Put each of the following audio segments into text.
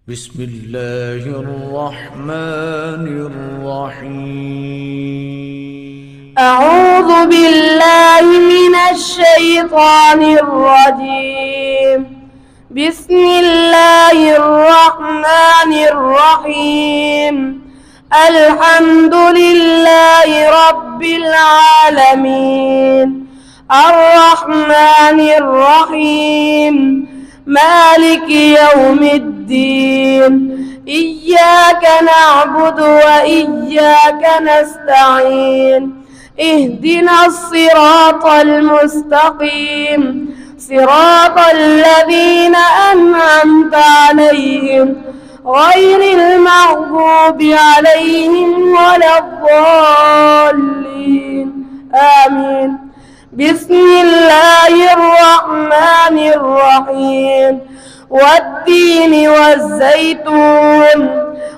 بسم الله الرحمن الرحيم. أعوذ بالله من الشيطان الرجيم. بسم الله الرحمن الرحيم. الحمد لله رب العالمين الرحمن الرحيم مالك يوم الدين. إياك نعبد وإياك نستعين. اهدنا الصراط المستقيم صراط الذين أنعمت عليهم غير المغضوب عليهم ولا الضالين آمين. بسم الله الرحمن الرحيم. والتين والزيتون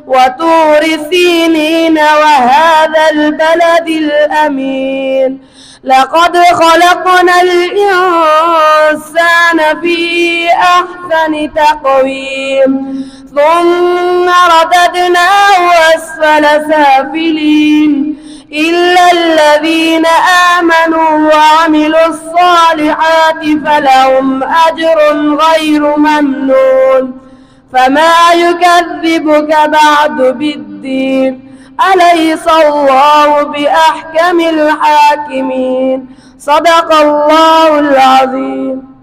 وطور سينين وهذا البلد الأمين. لقد خلقنا الإنسان في أحسن تقويم ثم رددناه أسفل سافلين إلا الذين آمنوا وعملوا الصالحات فلهم أجر غير ممنون. فما يكذبك بعد بالدين؟ أليس الله بأحكم الحاكمين؟ صدق الله العظيم.